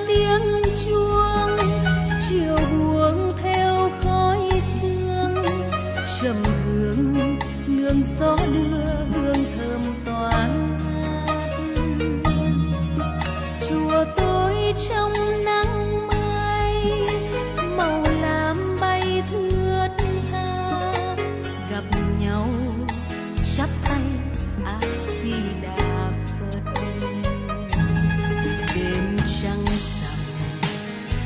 tiếng chuông, chiều buông theo khói sương, trầm hương nương gió đưa hương thơm toán ngát. Chùa tôi trong nắng mai, màu lam bay thướt tha, gặp nhau chắp tay A Di Đà Phật. Đêm trăng rằm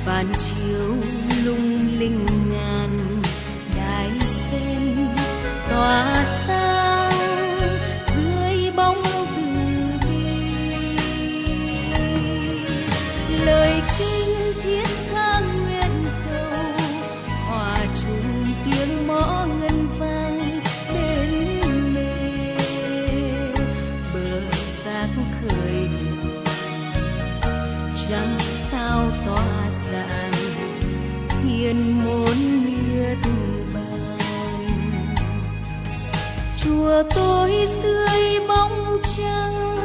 phản chiếu lung linh ngàn, đài sen tỏa sáng dưới bóng từ bi. Lời kinh thiết tha nguyện cầu, hòa chung tiếng mõ ngân vang đến mê. Bờ giác khởi đầu, trăng sao tỏa rạng, hiền môn niết bàn. Chùa tôi dưới bóng trăng,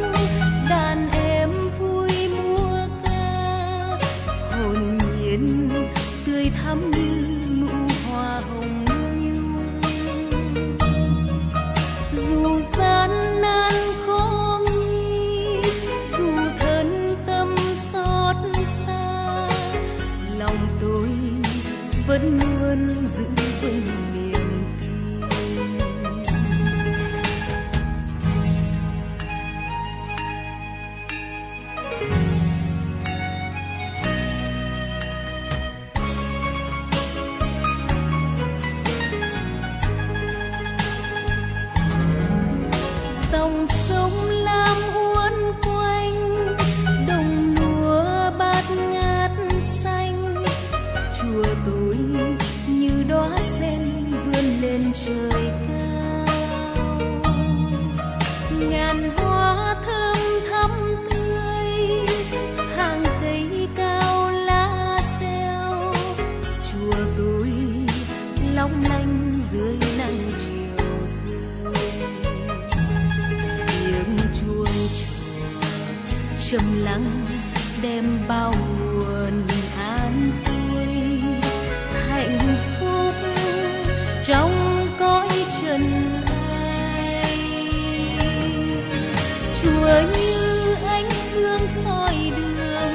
đàn em vui múa ca, hồn nhiên tươi thắm như nụ hoa hồng nhung. Dù gian nan khó nghi, dù thân tâm xót xa, lòng tôi vẫn luôn giữ vững niềm tin. Dòng sông lam uốn quanh, đồng lúa bát ngát xanh. Chùa tôi như đóa sen vươn lên trời cao, ngàn hoa thơm thắm tươi, hàng cây cao lá reo. Chùa tôi long lanh dưới nắng chiều rơi, tiếng chuông chùa trầm lắng đem bao nguồn an vui, hạnh phúc trong cõi trần ai. Chùa như ánh dương soi đường,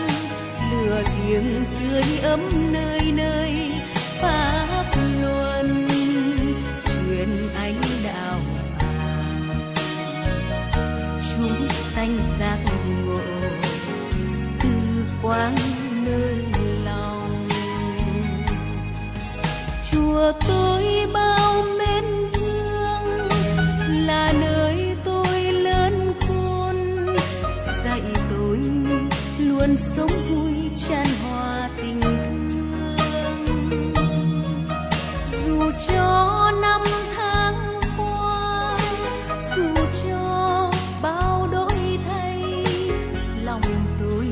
lửa tiếng dưới ấm nơi nơi pháp luân, truyền ánh đạo vàng. Chúng sanh giác ngộ từ quang nơi lòng. Chùa tôi bao mến thương, là nơi tôi lớn khôn, dạy tôi luôn sống vui chan hòa tình thương. Dù cho năm tháng qua, dù cho bao đổi thay, lòng tôi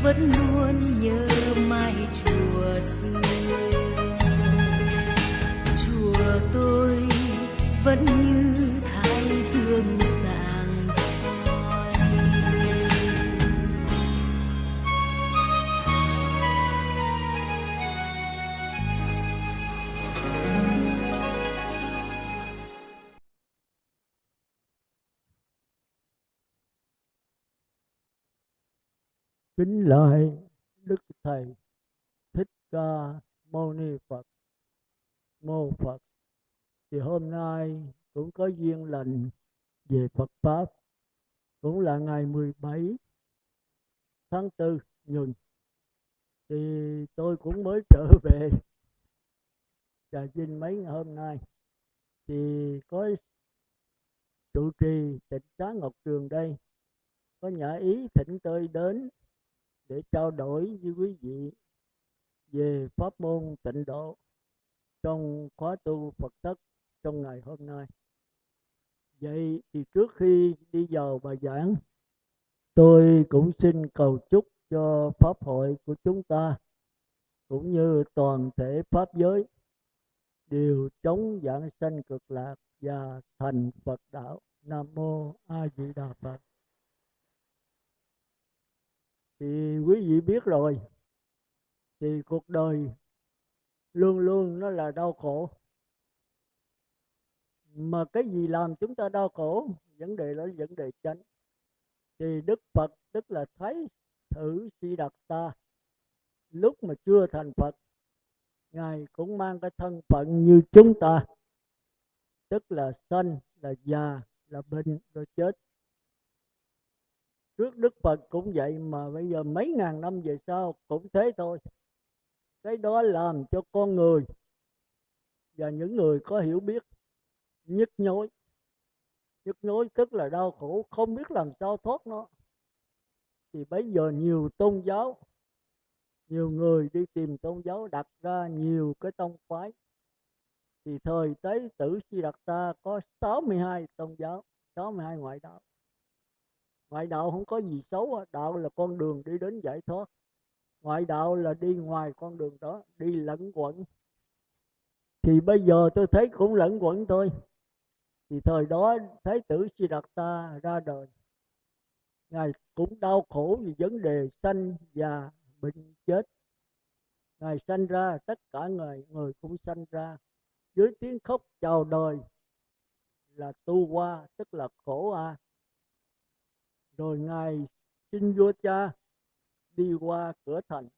vẫn luôn nhớ mãi chùa xưa. Chùa tôi vẫn như thái dương rạng soi. Kính lạy Đức Thầy Thích Ca Mâu Ni Phật, Mô Phật. Thì hôm nay cũng có duyên lành về Phật Pháp, cũng là ngày 17 tháng 4 Nhuần. Thì tôi cũng mới trở về Trà Vinh mấy ngày hôm nay. Thì có trụ trì Tịnh Xá Ngọc Trường đây có nhã ý thỉnh tôi đến để trao đổi với quý vị về pháp môn tịnh độ trong khóa tu Phật thất trong ngày hôm nay. Vậy thì trước khi đi vào bài giảng, tôi cũng xin cầu chúc cho pháp hội của chúng ta cũng như toàn thể pháp giới đều chống vãng sanh cực lạc và thành Phật đạo. Nam mô A Di Đà Phật. Thì quý vị biết rồi, thì cuộc đời luôn luôn nó là đau khổ. Mà cái gì làm chúng ta đau khổ? Vấn đề đó là vấn đề chánh. Thì Đức Phật tức là Thái Tử Siddhartha, lúc mà chưa thành Phật, Ngài cũng mang cái thân phận như chúng ta, tức là sanh, là già, là bệnh, rồi chết. Trước Đức Phật cũng vậy, mà bây giờ mấy ngàn năm về sau cũng thế thôi. Cái đó làm cho con người và những người có hiểu biết nhức nhối. Nhức nhối tức là đau khổ, không biết làm sao thoát nó. Thì bây giờ nhiều tôn giáo, nhiều người đi tìm tôn giáo, đặt ra nhiều cái tông phái. Thì thời Thái tử Siddhartha có 62 tôn giáo, 62 ngoại đạo. Ngoại đạo không có gì xấu, đạo là con đường đi đến giải thoát. Ngoại đạo là đi ngoài con đường đó, đi lẫn quẩn. Thì bây giờ tôi thấy cũng lẫn quẩn thôi. Thì thời đó Thái tử Siddhartha ra đời, Ngài cũng đau khổ vì vấn đề sanh già bệnh chết. Ngài sanh ra, tất cả người cũng sanh ra dưới tiếng khóc chào đời là tu qua, tức là khổ a. Rồi Ngài xin vua cha đi qua cửa thành.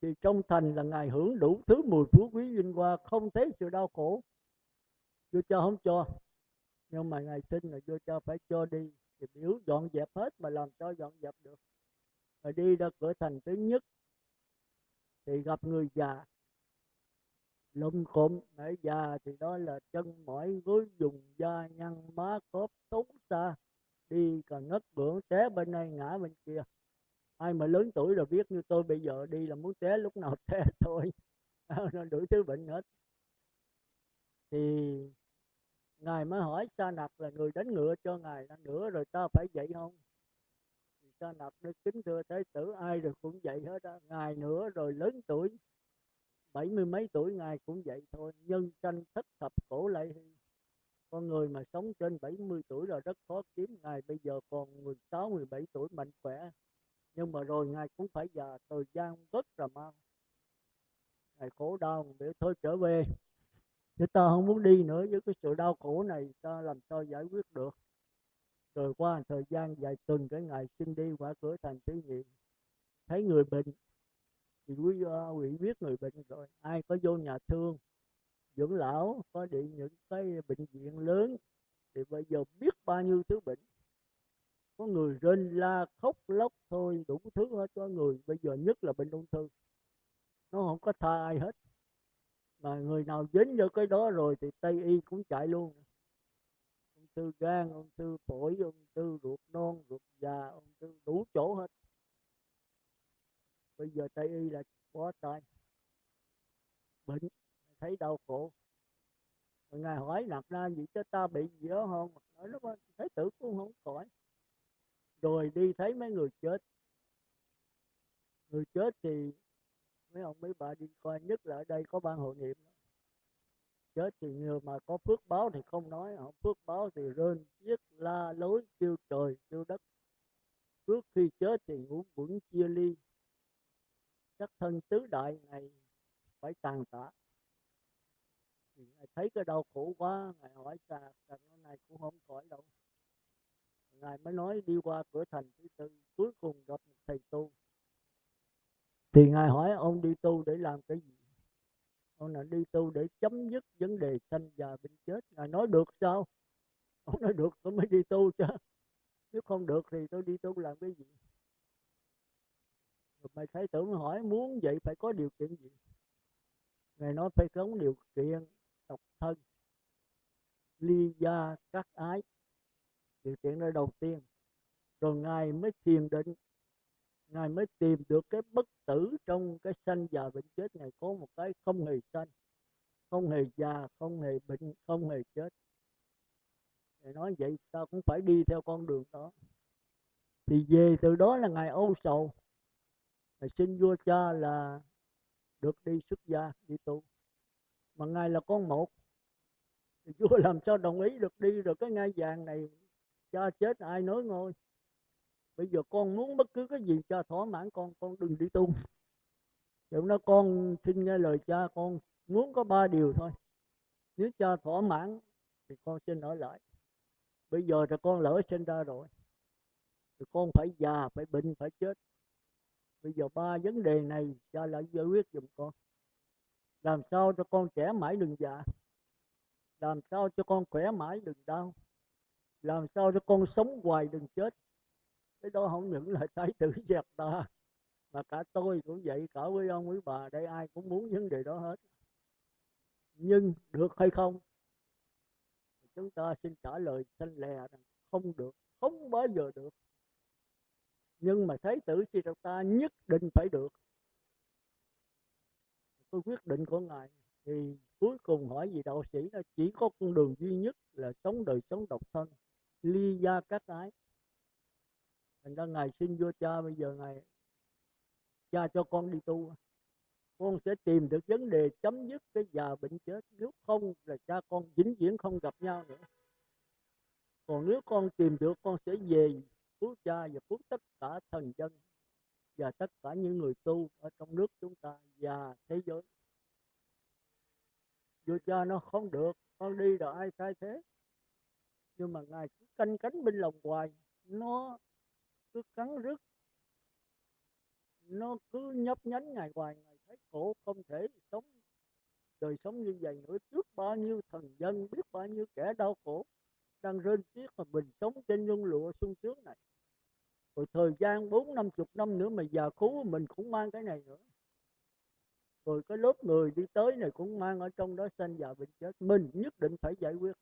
Thì trong thành là Ngài hưởng đủ thứ mùi phú quý vinh hoa, không thấy sự đau khổ. Vua cha không cho, nhưng mà Ngài xin là vua cha phải cho đi. Thì biểu dọn dẹp hết, mà làm sao dọn dẹp được. Rồi đi ra cửa thành thứ nhất thì gặp người già lùm cụm. Ở già thì đó là chân mỏi gối dùng, da nhăn má cóp xấu xa, đi còn ngất ngưỡng, té bên đây ngã bên kia. Ai mà lớn tuổi rồi biết, như tôi bây giờ đi là muốn té lúc nào té thôi. Nó đủ thứ bệnh hết. Thì Ngài mới hỏi Sa Nặc là người đánh ngựa cho Ngài đã nữa rồi, ta phải dậy không? Thì Sa Nặc nói kính thưa Thái tử, ai rồi cũng vậy hết á. Ngài nữa rồi lớn tuổi, 70 mấy tuổi Ngài cũng vậy thôi. Nhân sanh thất thập cổ lại hy. Con người mà sống trên 70 tuổi rồi rất khó kiếm. Ngài bây giờ còn 16, 17 tuổi mạnh khỏe. Nhưng mà rồi Ngài cũng phải già, thời gian rất là mau. Ngài khổ đau, để thôi trở về. Chứ ta không muốn đi nữa, với cái sự đau khổ này ta làm sao giải quyết được. Rồi qua thời gian vài tuần, cái Ngài xin đi qua cửa thành thứ nhì. Thấy người bệnh, thì quý vị biết người bệnh rồi. Ai có vô nhà thương dưỡng lão, có đi những cái bệnh viện lớn, thì bây giờ biết bao nhiêu thứ bệnh. Có người rên la khóc lóc thôi, đủ thứ hết. Có người bây giờ nhất là bệnh ung thư, nó không có tha ai hết. Mà người nào dính vô cái đó rồi thì Tây y cũng chạy luôn. Ung thư gan, ung thư phổi, ung thư ruột non, ruột già, ung thư đủ chỗ hết. Bây giờ Tây y là quá tay bệnh, thấy đau khổ. Rồi Ngài hỏi đặt ra gì cho ta bị gì đó không? Nói lúc đó Thái tử cũng không khỏi. Rồi đi thấy mấy người chết. Người chết thì mấy ông mấy bà đi coi, nhất là ở đây có ban hội niệm. Chết thì nhiều mà có phước báo thì không nói, không phước báo thì rên xiết la lối kêu trời kêu đất. Trước khi chết thì ngũ quẩn chia ly, các thân tứ đại này phải tàn tạ. Thì Ngài thấy cái đau khổ quá, Ngài hỏi Sa Nặc rằng cái này cũng không khỏi đâu. Ngài mới nói đi qua cửa thành thứ tư, cuối cùng gặp một thầy tu. Thì Ngài hỏi ông đi tu để làm cái gì? Ông là đi tu để chấm dứt vấn đề sanh già bệnh chết. Ngài nói được sao? Ông nói được tôi mới đi tu chứ. Nếu không được thì tôi đi tu làm cái gì? Rồi mày thái tử mới hỏi muốn vậy phải có điều kiện gì? Ngài nói phải có điều kiện độc thân, ly gia các ái. Điều kiện đó đầu tiên. Rồi Ngài mới thiền định, Ngài mới tìm được cái bất tử trong cái sanh già bệnh chết. Ngài có một cái không hề sanh, không hề già, không hề bệnh, không hề chết. Ngài nói vậy ta cũng phải đi theo con đường đó. Thì về từ đó là Ngài âu sầu. Ngài xin vua cha là được đi xuất gia, đi tu. Mà Ngài là con một, thì vua làm sao đồng ý được đi. Rồi cái ngai vàng này cha chết ai nối ngôi? Bây giờ con muốn bất cứ cái gì cha thỏa mãn con đừng đi tu. Nếu nó con xin nghe lời cha, con muốn có 3 điều thôi. Nếu cha thỏa mãn thì con xin ở lại. Bây giờ thì con lỡ sinh ra rồi, thì con phải già, phải bệnh, phải chết. Bây giờ 3 vấn đề này cha lại giải quyết giùm con. Làm sao cho con trẻ mãi đừng già, làm sao cho con khỏe mãi đừng đau, làm sao cho con sống hoài đừng chết. Cái đó không những là thái tử dẹp ta, mà cả tôi cũng vậy, cả quý ông quý bà đây ai cũng muốn vấn đề đó hết. Nhưng được hay không, chúng ta xin trả lời xanh lè rằng không được, không bao giờ được. Nhưng mà thái tử Siddhartha nhất định phải được. Tôi quyết định của ngài thì cuối cùng hỏi gì đạo sĩ, nó chỉ có con đường duy nhất là sống đời sống độc thân, ly gia các ái. Thành ra ngài xin vua cha, bây giờ ngài cha cho con đi tu, con sẽ tìm được vấn đề chấm dứt cái già bệnh chết. Nếu không là cha con vĩnh viễn không gặp nhau nữa. Còn nếu con tìm được, con sẽ về cứu cha và cứu tất cả thần dân và tất cả những người tu ở trong nước chúng ta và thế giới. Vua cha nó không được, con đi rồi ai thay thế. Nhưng mà ngài cứ canh cánh bên lòng hoài, nó cứ cắn rứt, nó cứ nhấp nhánh ngài hoài. Ngài thấy khổ không thể sống đời sống như vậy nữa, trước bao nhiêu thần dân, biết bao nhiêu kẻ đau khổ đang rên xiết mà mình sống trên nhung lụa sung sướng này. Rồi thời gian 40-50 năm nữa mà già khú mình cũng mang cái này nữa. Rồi cái lớp người đi tới này cũng mang ở trong đó sanh già bệnh chết, mình nhất định phải giải quyết.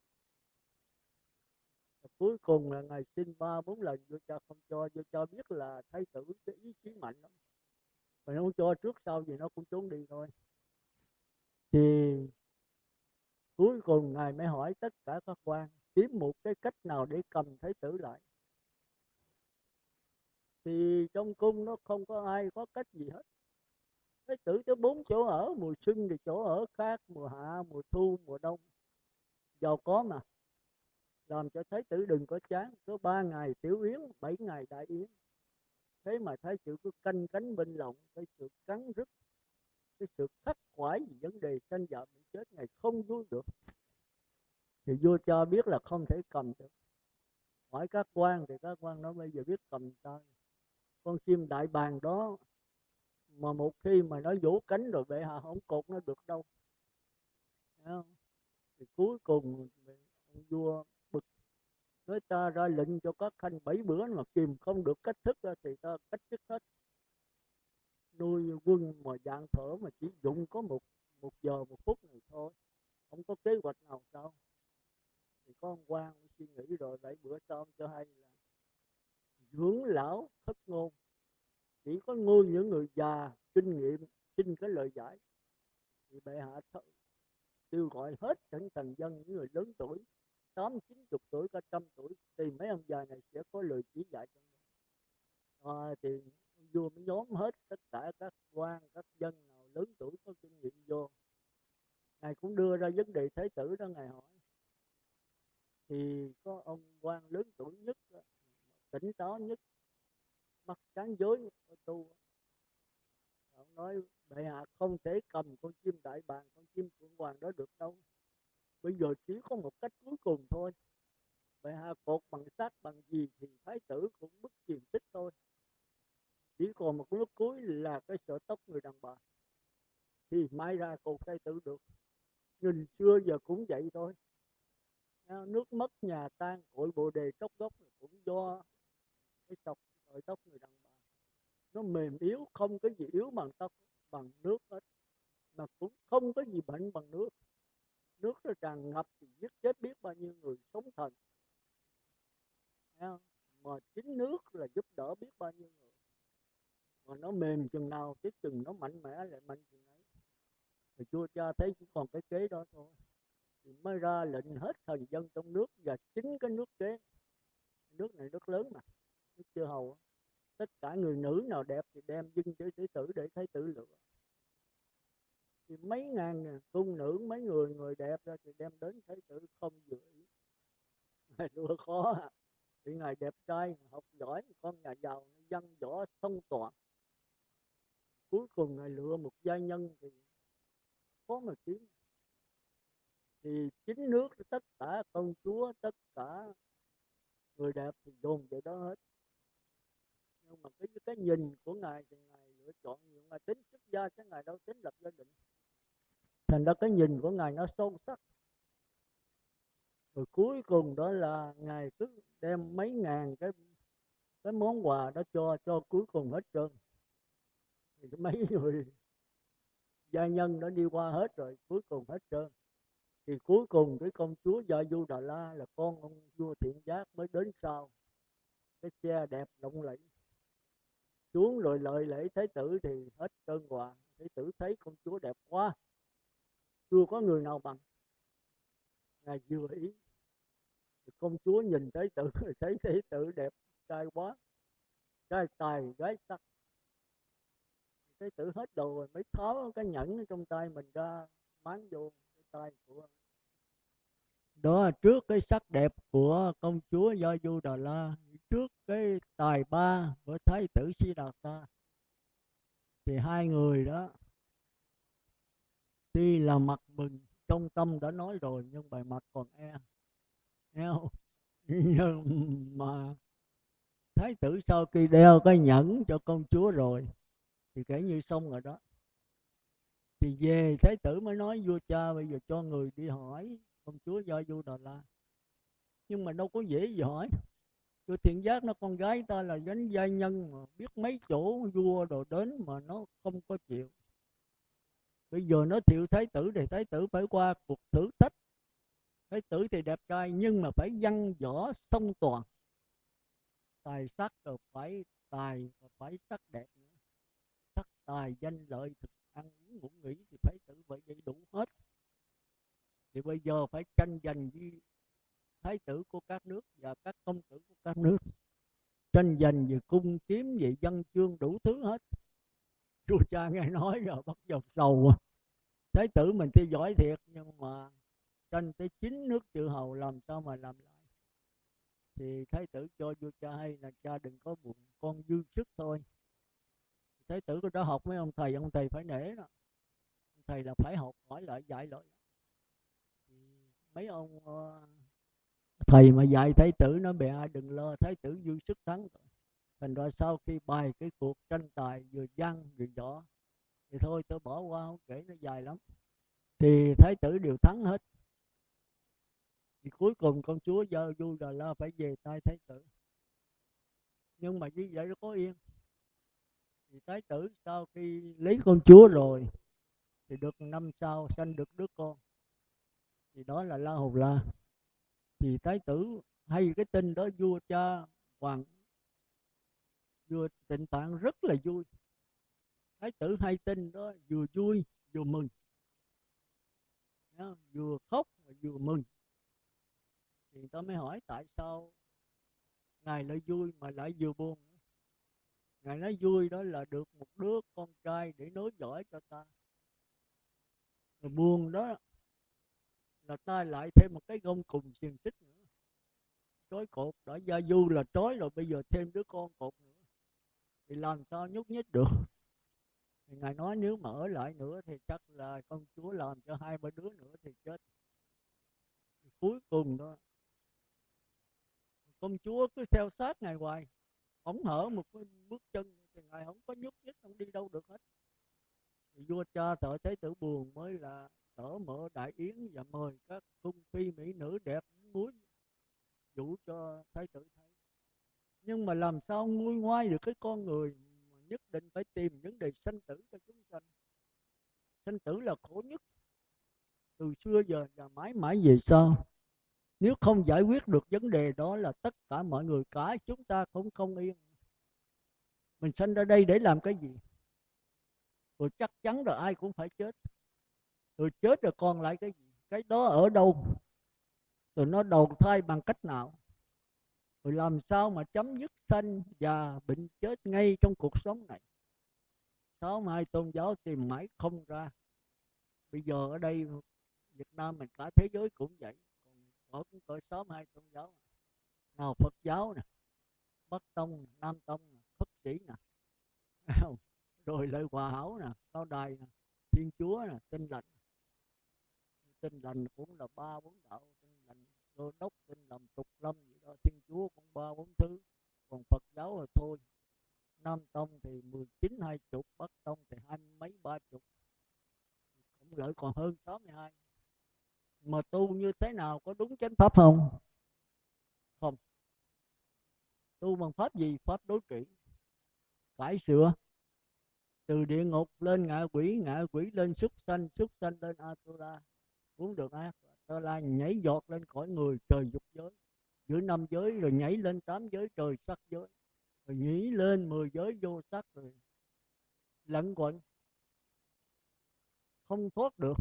Và cuối cùng là ngài xin 3-4 lần vua cha không cho. Vua cha biết là thái tử cái ý chí mạnh lắm, mà không cho trước sau gì nó cũng trốn đi thôi. Thì cuối cùng ngài mới hỏi tất cả các quan kiếm một cái cách nào để cầm thái tử lại. Thì trong cung nó không có ai có cách gì hết. Thái tử có 4 chỗ ở, mùa xuân thì chỗ ở khác, mùa hạ, mùa thu, mùa đông, giàu có mà. Làm cho thái tử đừng có chán, có 3 ngày tiểu yến, 7 ngày đại yến. Thế mà thái tử cứ canh cánh bên lòng cái sự cắn rứt, cái sự khắc khoải vì vấn đề sanh già bệnh chết này không vui được. Thì vua cha biết là không thể cầm được, hỏi các quan thì các quan nói bây giờ biết cầm tay. Con chim đại bàng đó mà một khi mà nó vỗ cánh rồi bệ hạ không cột nó được đâu. Thấy không? Thì cuối cùng ông vua bực, nói ta ra lệnh cho các khanh 7 bữa mà kìm không được cách thức ra thì ta cách chức hết. Nuôi quân mà dạng thở mà chỉ dụng có một giờ 1 phút này thôi, không có kế hoạch nào sao. Thì con quan suy nghĩ rồi 7 bữa sau cho hay là dưỡng lão thất ngôn, chỉ có nuôi những người già kinh nghiệm xin cái lời giải. Thì bệ hạ kêu gọi hết những thần dân, những người lớn tuổi 80-90 tuổi, cả 100 tuổi, thì mấy ông già này sẽ có lời chỉ dạy cho mình. Thì vua mới nhóm hết tất cả các quan các dân nào lớn tuổi có kinh nghiệm vô. Ngài cũng đưa ra vấn đề thái tử đó, ngài hỏi. Thì có ông quan lớn tuổi nhất, tỉnh táo nhất, mắt sáng dối tu, ông nói bệ hạ không thể cầm con chim đại bàng, con chim phượng hoàng đó được đâu. Bây giờ chỉ có một cách cuối cùng thôi. Bệ hạ cột bằng sắt bằng gì thì thái tử cũng bức chìm tích thôi. Chỉ còn một nước cuối là cái sợi tóc người đàn bà, thì mai ra cột thái tử được. Nhìn xưa giờ cũng vậy thôi. Nước mất nhà tan, cội bồ đề tróc gốc cũng do cái sợi tóc người đàn bà. Nó mềm yếu, không có gì yếu bằng tóc, bằng nước hết. Mà cũng không có gì bệnh bằng nước. Nước nó tràn ngập thì giết chết biết bao nhiêu người sống thần. Mà chính nước là giúp đỡ biết bao nhiêu người. Mà nó mềm chừng nào chứ chừng nó mạnh mẽ lại mạnh chừng ấy. Thì vua cha thấy chỉ còn cái kế đó thôi, thì mới ra lệnh hết thần dân trong nước và chính cái nước kế. Nước này nước lớn mà, nước chư hầu. Tất cả người nữ nào đẹp thì đem dâng cho thái tử để thái tử lựa. Thì mấy ngàn cung nữ, mấy người đẹp ra thì đem đến thái tử không dự ý. Đua khó à. Thì ngài đẹp trai, học giỏi, con nhà giàu, văn võ song toàn. Cuối cùng ngài lựa một gia nhân thì khó mà kiếm. Thì chính nước, tất cả công chúa, tất cả người đẹp thì dồn về đó hết. Nhưng mà cái nhìn của ngài thì ngài lựa chọn nhiều. Ngài tính xuất gia chứ ngài đâu tính lập gia đình. Thành ra cái nhìn của ngài nó sâu sắc. Rồi cuối cùng đó là ngài cứ đem mấy ngàn cái món quà đó cho cuối cùng hết trơn. Thì mấy người gia nhân nó đi qua hết rồi, cuối cùng hết trơn. Thì cuối cùng cái công chúa Gia Du Đà La là con ông vua Thiện Giác mới đến sau. Cái xe đẹp lộng lẫy xuống rồi lợi lễ thái tử thì hết trơn quà. Thái tử thấy công chúa đẹp quá, chưa có người nào bằng. Ngài vừa ý. Công chúa nhìn thái tử thấy thái tử đẹp trai quá, trai tài gái sắc. Thái tử hết đồ rồi mới tháo cái nhẫn trong tay mình ra máng vô cái tay của. Đó, trước cái sắc đẹp của công chúa Gia Du Đà La, trước cái tài ba của thái tử Siddhartha, thì hai người đó tuy là mặt mừng, trong tâm đã nói rồi nhưng bề mặt còn e không? Nhưng mà thái tử sau khi đeo cái nhẫn cho công chúa rồi thì kể như xong rồi đó. Thì về thái tử mới nói vua cha bây giờ cho người đi hỏi công chúa Gia Du Đà La. Nhưng mà đâu có dễ gì hỏi. Vua Thiện Giác nó con gái ta là gánh gia nhân mà biết mấy chỗ vua rồi đến mà nó không có chịu. Bây giờ nó chịu thái tử thì thái tử phải qua cuộc thử thách. Thái tử thì đẹp trai nhưng mà phải văn võ song toàn. Tài sắc rồi phải tài và phải sắc đẹp nữa. Sắc tài danh lợi thực ăn uống ngủ nghỉ thì thái tử phải đầy đủ hết. Thì bây giờ phải tranh giành với thái tử của các nước và các công tử của các nước, tranh giành về cung kiếm, về văn chương đủ thứ hết. Vua cha nghe nói rồi bắt đầu sầu. Thái tử mình thì giỏi thiệt nhưng mà tranh tới 9 nước chư hầu làm sao mà làm lại. Thì thái tử cho vua cha hay là cha đừng có buồn, con dư sức thôi. Thái tử có đó học mấy ông thầy phải nể đó. Ông thầy là phải học hỏi lại dạy lại. Mấy ông thầy mà dạy thái tử nó bè đừng lo, thái tử dư sức thắng rồi. Thành ra sau khi bài cái cuộc tranh tài vừa văn vừa võ thì thôi tôi bỏ qua không kể, nó dài lắm. Thì thái tử đều thắng hết. Thì cuối cùng công chúa Gia Du Đà La phải về tay thái tử. Nhưng mà như vậy nó có yên. Thì thái tử sau khi lấy công chúa rồi thì được năm sau sanh được đứa con. Thì đó là La Hầu La. Thì thái tử hay cái tin đó, vua cha hoàng vua Tịnh Phạn rất là vui. Thái tử hay tin đó vừa vui vừa mừng, vừa khóc vừa mừng. Thì người ta mới hỏi tại sao ngài lại vui mà lại vừa buồn. Ngài nói vui đó là được một đứa con trai để nối dõi cho ta. Rồi buồn đó là ta lại thêm một cái gông cùm xiềng xích nữa, trói cột. Đã Gia Du là trói rồi, bây giờ thêm đứa con cột nữa thì làm sao nhúc nhích được. Thì ngài nói nếu mà ở lại nữa thì chắc là công chúa làm cho 2-3 đứa nữa thì chết. Thì cuối cùng đó công chúa cứ theo sát ngài hoài. Ổng hở một cái bước chân thì ngài không có nhúc nhích, không đi đâu được hết. Thì vua cha sợ thái tử buồn mới là mở mở đại yến và mời các cung phi mỹ nữ đẹp muốn dụ cho thái tử thấy. Nhưng mà làm sao nguôi ngoai được cái con người mà nhất định phải tìm vấn đề sanh tử cho chúng sanh. Sanh tử là khổ nhất từ xưa giờ và mãi mãi về sau. Nếu không giải quyết được vấn đề đó là tất cả mọi người, cả chúng ta cũng không yên. Mình sanh ra đây để làm cái gì? Rồi chắc chắn rồi ai cũng phải chết. Rồi chết rồi còn lại cái gì? Cái đó ở đâu? Rồi nó đầu thai bằng cách nào? Rồi làm sao mà chấm dứt sanh già bệnh chết ngay trong cuộc sống này? Sáu mai tôn giáo tìm mãi không ra. Bây giờ ở đây Việt Nam mình cả thế giới cũng vậy, còn cũng có 62 tôn giáo. nào Phật giáo nè, Bắc Tông, Nam Tông, Phật sĩ nè, rồi lại Hòa Hảo nè, Cao Đài nè, Thiên Chúa nè, Tin Lành. Tin Lành cũng là 3-4 đạo, Tin Lành, Cơ Đốc, Tin Lành, Trục Lâm gì đó. Thiên Chúa cũng 3-4 thứ, còn Phật giáo là thôi. Nam Tông thì 19-20, Bắc Tông thì 20 mấy 30, cũng lợi còn hơn 62. Mà tu như thế nào có đúng chánh pháp không? Không. Tu bằng pháp gì? Pháp đối trị, cải sửa. Từ địa ngục lên ngạ quỷ lên súc sanh lên Atula, muốn được Atula nhảy giọt lên cõi người trời dục giới, giữa 5 giới, rồi nhảy lên 8 giới trời sắc giới, rồi nhảy lên 10 giới vô sắc, rồi lẫn quẩn không thoát được.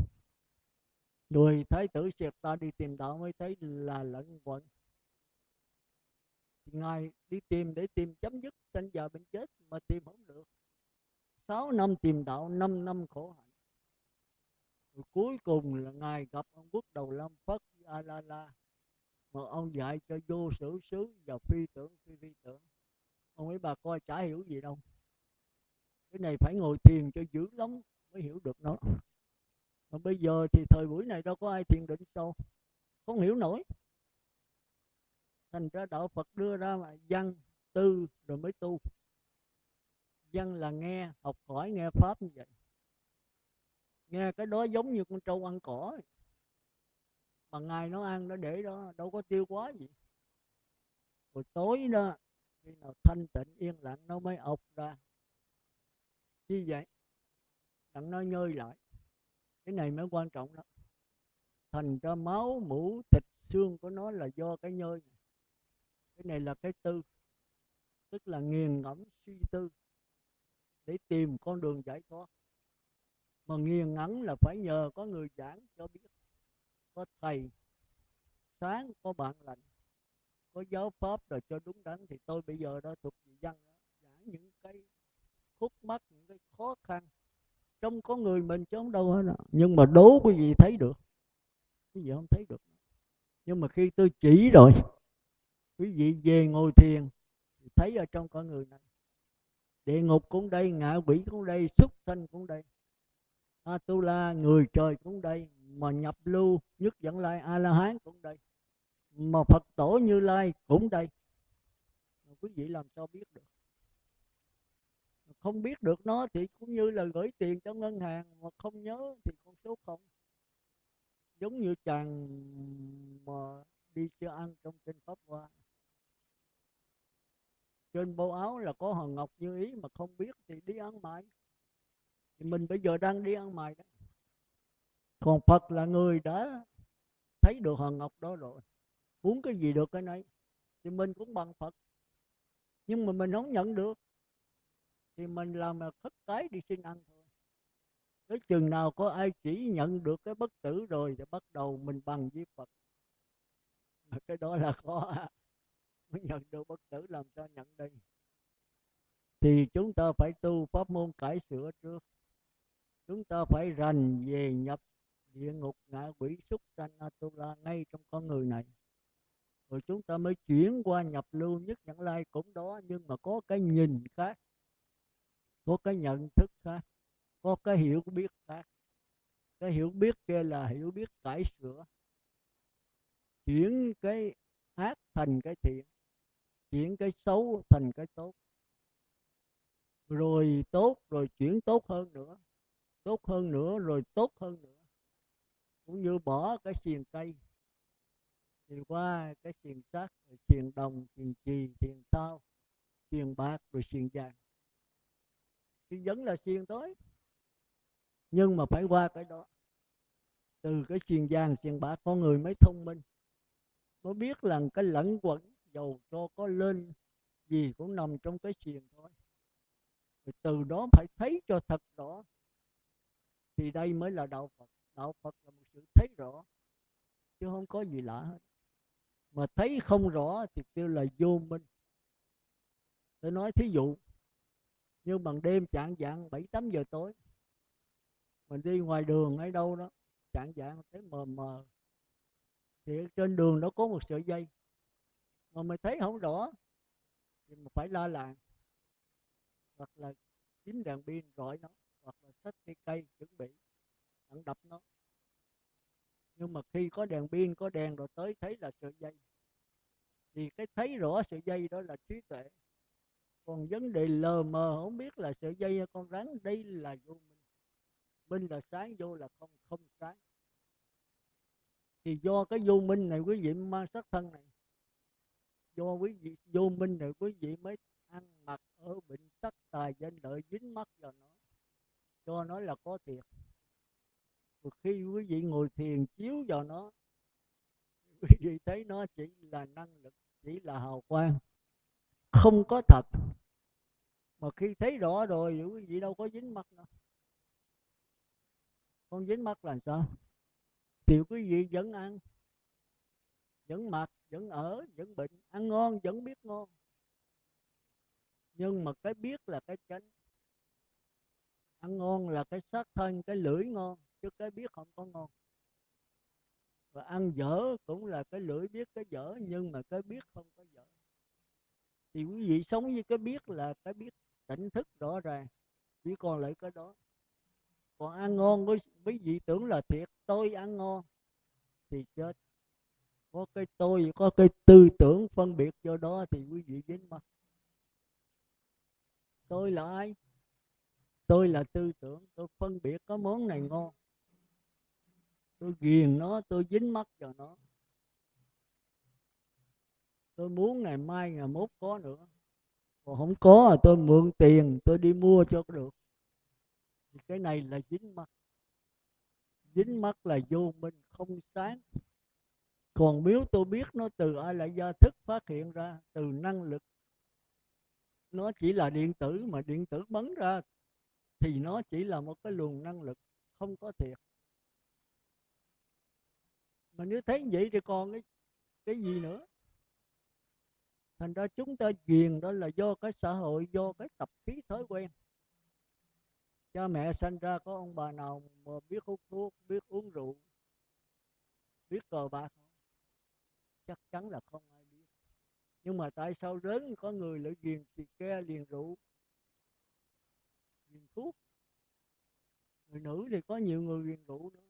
Rồi thái tử Siệt Ta đi tìm đạo mới thấy là lẫn quẩn. Ngài đi tìm để tìm chấm dứt sanh già bệnh chết mà tìm không được. 6 năm tìm đạo, 5 năm khổ hạnh. Rồi cuối cùng là Ngài gặp ông Quốc Đầu Lâm Phất A La La, mà ông dạy cho vô sử xứ và phi tưởng phi vi tưởng. Ông ấy bà coi chả hiểu gì đâu. Cái này phải ngồi thiền cho dữ lắm mới hiểu được nó. Mà bây giờ thì thời buổi này đâu có ai thiền định sâu, không hiểu nổi. Thành ra đạo Phật đưa ra mà văn tư rồi mới tu. Văn là nghe, học hỏi nghe pháp như vậy. Nghe cái đó giống như con trâu ăn cỏ, mà ngày nó ăn nó để đó đâu có tiêu hóa gì. Rồi tối đó khi nào thanh tịnh yên lặng nó mới ọc ra. Như vậy đặng nó nhơi lại. Cái này mới quan trọng đó. Thành ra máu mũ thịt xương của nó là do cái nhơi này. Cái này là cái tư, tức là nghiền ngẫm suy tư để tìm con đường giải thoát. Mà nghiền ngẫm là phải nhờ có người giảng cho biết, có thầy sáng, có bạn lành, có giáo pháp rồi cho đúng đắn. Thì tôi bây giờ đó thuộc vị văn đó, giảng những cái khúc mắc, những cái khó khăn trong con người mình chứ không đâu hết đó. Nhưng mà đố quý vị thấy được, quý vị không thấy được. Nhưng mà khi tôi chỉ rồi, quý vị về ngồi thiền thì thấy ở trong con người này. Địa ngục cũng đây, ngạ quỷ cũng đây, súc sanh cũng đây, Atula người trời cũng đây, mà nhập lưu nhất dẫn lai A La Hán cũng đây, mà Phật tổ Như Lai cũng đây. Mà quý vị làm sao biết được? Không biết được nó thì cũng như là gửi tiền cho ngân hàng mà không nhớ thì con số không. Giống như chàng mà đi chưa ăn trong kinh Pháp Hoa, trên bộ áo là có hòn ngọc như ý mà không biết thì đi ăn mày. Thì mình bây giờ đang đi ăn mày đó. Còn Phật là người đã thấy được hòn ngọc đó rồi, muốn cái gì được cái này. Thì mình cũng bằng Phật, nhưng mà mình không nhận được thì mình làm là khất cái đi xin ăn thôi. Tới chừng nào có ai chỉ nhận được cái bất tử rồi thì bắt đầu mình bằng với Phật. Cái đó là khó. Mới nhận được bất tử làm sao nhận đây. Thì chúng ta phải tu pháp môn cải sửa trước. Chúng ta phải rành về nhập địa ngục, ngạ quỷ, súc sanh, Atula ngay trong con người này. Rồi chúng ta mới chuyển qua nhập lưu nhất nhãn lai cũng đó, nhưng mà có cái nhìn khác, có cái nhận thức khác, có cái hiểu biết khác. Cái hiểu biết kia là hiểu biết cải sửa, chuyển cái ác thành cái thiện, chuyển cái xấu thành cái tốt, rồi tốt rồi chuyển tốt hơn nữa, tốt hơn nữa rồi tốt hơn nữa. Cũng như bỏ cái xiềng cây thì qua cái xiềng sắt, rồi xiềng đồng, xiềng chì, xiềng thao, xiềng bạc, rồi xiềng vàng, thì vẫn là xiềng tới, nhưng mà phải qua cái đó. Từ cái xiềng vàng xiềng bạc con người mới thông minh, mới biết là cái lẫn quẩn dầu cho có lên gì cũng nằm trong cái xiềng thôi. Rồi từ đó phải thấy cho thật rõ, thì đây mới là đạo Phật. Đạo Phật là một sự thấy rõ chứ không có gì lạ hết. Mà thấy không rõ thì kêu là vô minh. Tôi nói thí dụ như bằng đêm chạng vạng 7-8 giờ tối, mình đi ngoài đường ở đâu đó, chạng vạng thấy mờ mờ, thì trên đường đó có một sợi dây. mà mày thấy không rõ thì mày phải la làng, hoặc là kiếm đèn pin rọi nó, hoặc là xách cây cây chuẩn bị đặng đập nó. Nhưng mà khi có đèn pin, có đèn rồi tới thấy là sợi dây, thì cái thấy rõ sợi dây đó là trí tuệ. Còn vấn đề lờ mờ không biết là sợi dây hay con rắn, đây là vô minh. Minh là sáng, vô là không, không sáng. Thì do cái vô minh này quý vị mang sắc thân này, do quý vị vô minh này quý vị mới ăn mặc ở bệnh sắc tài danh lợi, dính mắc vào nó, cho nó là có thiệt. Một khi quý vị ngồi thiền chiếu vào nó, quý vị thấy nó chỉ là năng lực, chỉ là hào quang, không có thật. Mà khi thấy rõ rồi quý vị đâu có dính mắc đâu. Không dính mắc là sao? Thì quý vị vẫn ăn, vẫn mặc, vẫn ở, vẫn bệnh, ăn ngon vẫn biết ngon. Nhưng mà cái biết là cái chánh. Ăn ngon là cái xác thân, cái lưỡi ngon, chứ cái biết không có ngon. Và ăn dở cũng là cái lưỡi biết cái dở, nhưng mà cái biết không có dở. Thì quý vị sống với cái biết là cái biết tỉnh thức rõ ràng, chỉ còn lại cái đó. Còn ăn ngon quý vị tưởng là thiệt, tôi ăn ngon thì chết. Có cái tôi, có cái tư tưởng phân biệt do đó thì quý vị dính mắc. Tôi là ai? Tôi là tư tưởng, tôi phân biệt có món này ngon, tôi ghiền nó, tôi dính mắc vào nó. Tôi muốn ngày mai ngày mốt có nữa, còn không có tôi mượn tiền tôi đi mua cho có được. Thì cái này là dính mắc. Dính mắc là vô minh không sáng. Còn nếu tôi biết nó từ ai lại gia thức phát hiện ra, từ năng lực, nó chỉ là điện tử, mà điện tử bắn ra thì nó chỉ là một cái luồng năng lực, không có thiệt. Mà nếu thấy vậy thì còn cái gì nữa? Thành ra chúng ta ghiền đó là do cái xã hội, do cái tập khí thói quen. Cha mẹ sanh ra có ông bà nào mà biết hút thuốc, biết uống rượu, biết cờ bạc không? Chắc chắn là không ai biết. Nhưng mà tại sao lớn có người lại ghiền xì ke, ghiền rượu, ghiền thuốc? Người nữ thì có nhiều người ghiền rượu nữa,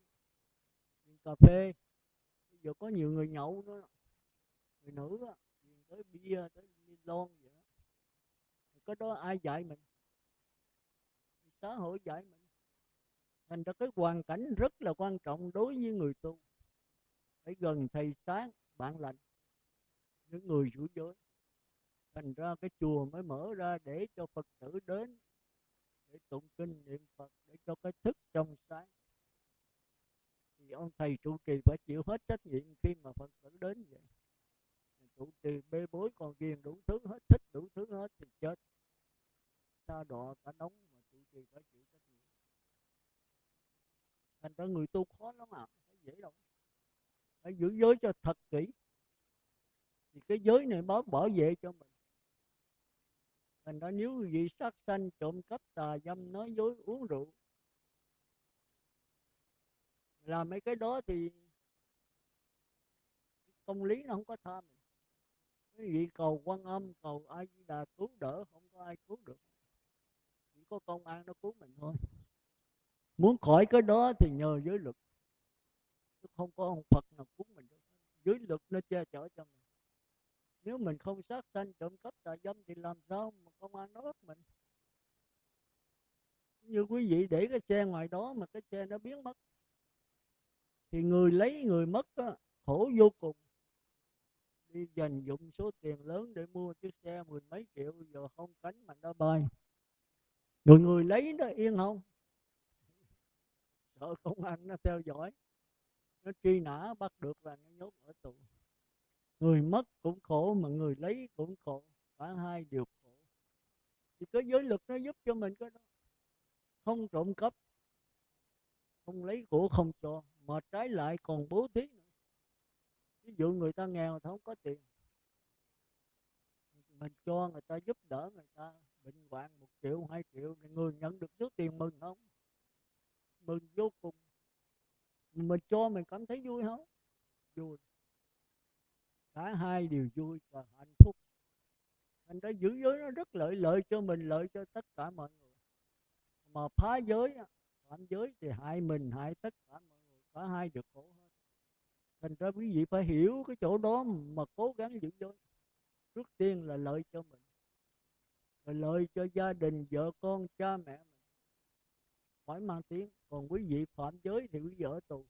ghiền cà phê. Bây giờ có nhiều người nhậu nữa. Người nữ á, ghiền tới bia, tới lon vậy đó. Cái đó ai dạy mình? Xã hội dạy mình. Thành ra cái hoàn cảnh rất là quan trọng đối với người tu. Phải gần thầy sáng, bạn lành, những người giữ giới. Thành ra cái chùa mới mở ra để cho Phật tử đến, để tụng kinh niệm Phật, để cho cái thức trong sáng. Thì ông thầy trụ trì phải chịu hết trách nhiệm khi mà Phật tử đến vậy. Trụ trì bê bối còn ghiền đủ thứ hết, thích đủ thứ hết thì chết. Sa đọa cả đống mà trụ trì phải chịu trách nhiệm. Thành ra người tu khó lắm à, không phải dễ đâu. Phải giữ giới cho thật kỹ. Thì cái giới này bảo vệ cho mình. Thành ra nếu quý vị sát sanh, trộm cắp, tà dâm, nói dối, uống rượu, làm mấy cái đó thì công lý nó không có tha mình. Quý vị cầu Quan Âm, cầu A Di Đà cứu đỡ, không có ai cứu được. Chỉ có công an nó cứu mình thôi. Muốn khỏi cái đó thì nhờ giới luật, chứ không có ông Phật nào cứu mình được. Giới luật nó che chở cho mình. Nếu mình không sát sanh, trộm cắp, tà dâm thì làm sao mà công an nó bắt mình? Như quý vị để cái xe ngoài đó mà cái xe nó biến mất, thì người lấy người mất đó, khổ vô cùng. Đi dành dụng số tiền lớn để mua chiếc xe 10 mấy triệu, giờ không cánh mà nó bay. Rồi người lấy nó yên không? Sợ công an nó theo dõi, nó truy nã bắt được là nó nhốt ở tù. Người mất cũng khổ mà người lấy cũng khổ, cả hai đều khổ. Thì cái giới luật nó giúp cho mình cái đó. Không trộm cắp, không lấy của không cho, mà trái lại còn bố thí nữa. Ví dụ người ta nghèo thì không có tiền, mình cho người ta, giúp đỡ người ta bệnh hoạn 1 triệu 2 triệu, người nhận được số tiền mừng không? Mừng vô cùng. Mình cho mình cảm thấy vui không? Vui. cả hai đều vui và hạnh phúc. Thành ra giữ giới nó rất lợi cho mình, lợi cho tất cả mọi người. Mà phá giới, phạm giới thì hại mình, hại tất cả mọi người, cả hai được khổ hết. Thành ra quý vị phải hiểu cái chỗ đó mà cố gắng giữ giới. Trước tiên là lợi cho mình, rồi lợi cho gia đình, vợ con, cha mẹ mình, khỏi mang tiếng. Còn quý vị phạm giới thì quý vị ở tù,